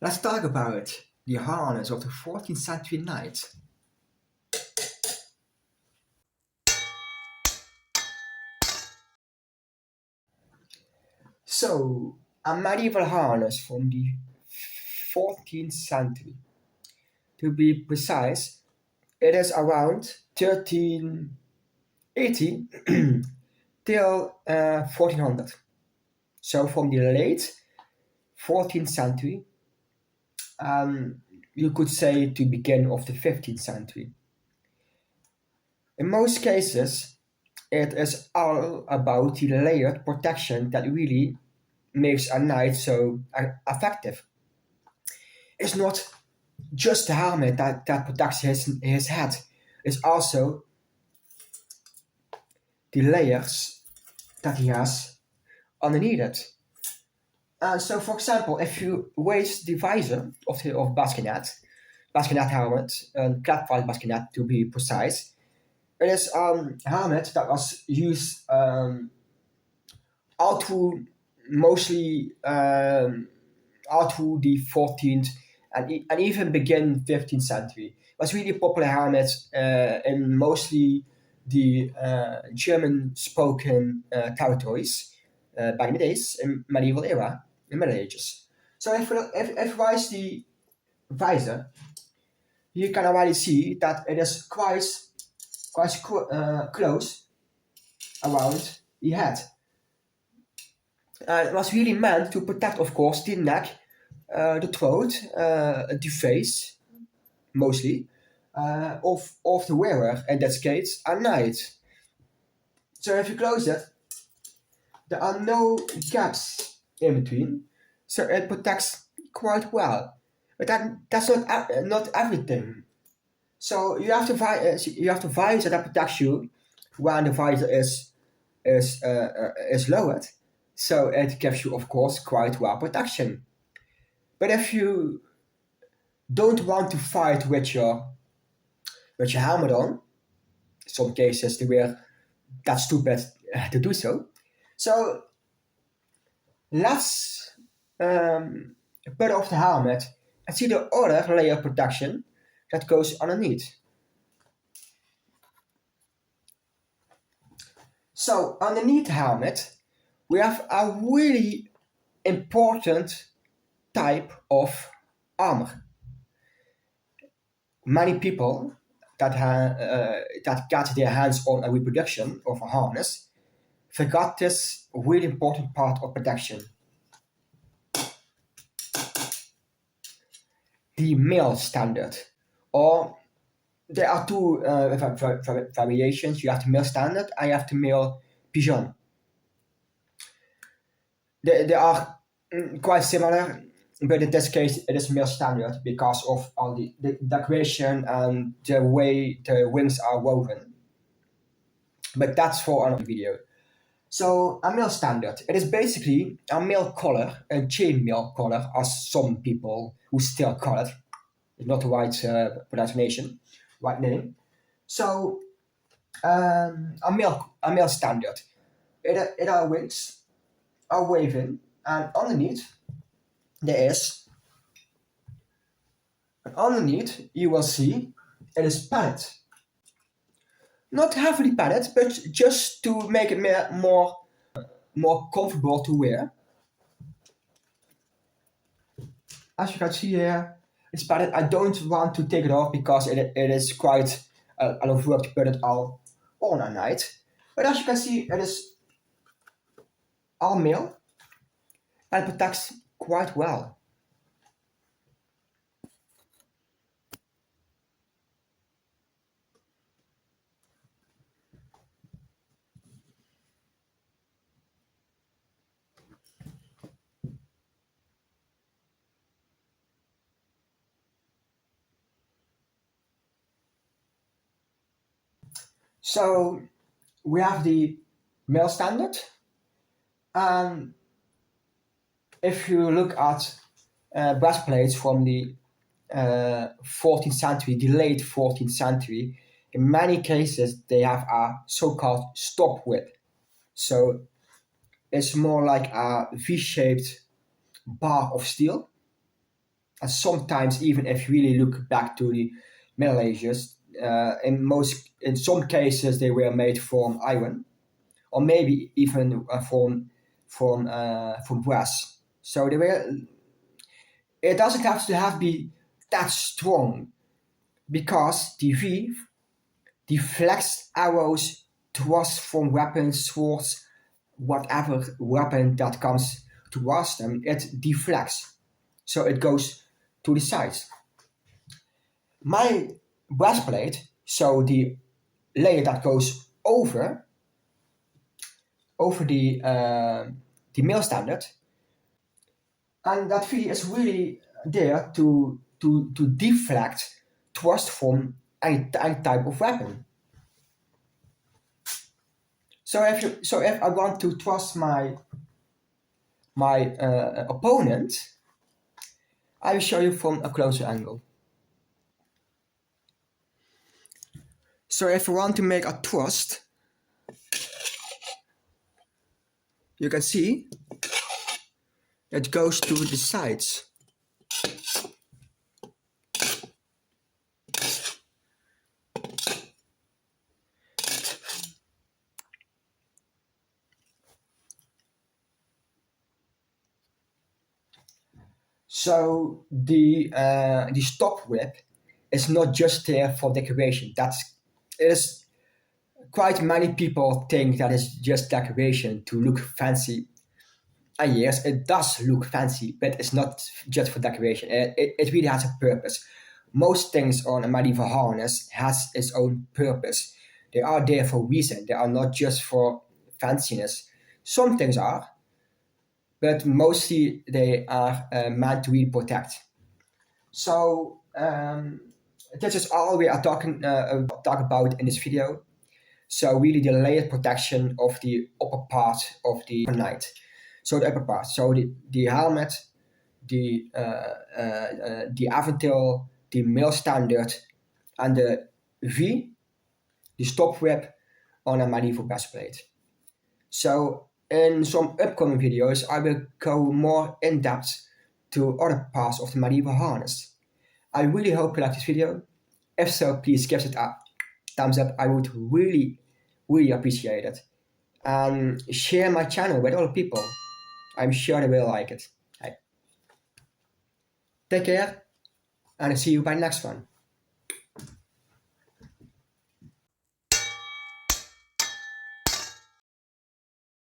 Let's talk about the harness of the 14th century knight. So, a medieval harness from the 14th century. To be precise, it is around 1380 till 1400. So, from the late 14th century, you could say to begin of the 15th century. In most cases, it is all about the layered protection that really makes a knight so effective. It's not just the helmet that protects his head, it's also the layers that he has underneath it. So, for example, if you raise the visor of basket helmet, and clap-fired basket to be precise, it is a helmet that was used all through mostly all through the 14th and even begin 15th century. It was really a popular helmet in mostly the German-spoken territories back in the days in medieval era, in Middle Ages. So if you raise the visor, you can already see that it is quite close around the head. It was really meant to protect, of course, the neck, the throat, the face, mostly, of the wearer, in that case, a knight. So if you close it, there are no gaps in between, so it protects quite well. But that's not everything. So you have to visor that protects you when the visor is lowered. So it gives you, of course, quite well protection. But if you don't want to fight with your helmet on, some cases they were that stupid to do so. So let's put off the helmet and see the other layer of protection that goes underneath. So underneath the helmet, we have a really important type of armor. Many people that got their hands on a reproduction of a harness forgot this really important part of protection. The male standard, or there are two variations. You have the male standard and you have the male pigeon. They are quite similar, but in this case it is male standard because of all the decoration and the way the wings are woven. But that's for another video. So a male standard, it is basically a male collar, a chainmail collar, as some people who still call it. It's not the right pronunciation, right name. So a male standard. It are wings are waving, and underneath you will see it is padded. Not heavily padded, but just to make it more comfortable to wear. As you can see here, it's padded. I don't want to take it off because it is quite a lot of work to put it all on at night. But as you can see, it is all male and protects quite well. So we have the male standard, and if you look at breastplates from the 14th century, the late 14th century, in many cases they have a so-called stop width. So it's more like a V-shaped bar of steel, And sometimes, even if you really look back to the Middle Ages, in some cases they were made from iron, or maybe even from brass. So they were. It doesn't have to be that strong, because the V deflects arrows, thrusts from weapons, swords, whatever weapon that comes towards them. It deflects, so it goes to the sides. My breastplate, so the layer that goes over the male standard, and that V is really there to deflect thrust from any type of weapon. So if I want to thrust my opponent, I will show you from a closer angle. So if I want to make a thrust, you can see it goes to the sides. So the stop whip is not just there for decoration. It is quite many people think that it's just decoration to look fancy. And yes, it does look fancy, but it's not just for decoration. It really has a purpose. Most things on a medieval harness has its own purpose. They are there for a reason. They are not just for fanciness. Some things are, but mostly they are meant to really protect. So this is all we are talk about in this video. So really the layered protection of the upper part of the knight. So the upper part, so the helmet, the aventil, the male standard, and the V, the stop whip on a medieval breastplate. So in some upcoming videos, I will go more in depth to other parts of the medieval harness. I really hope you like this video. If so, please give it a thumbs up. I would really, really appreciate it. And share my channel with other people. I'm sure they will like it. Hey. Take care, and I'll see you by the next one.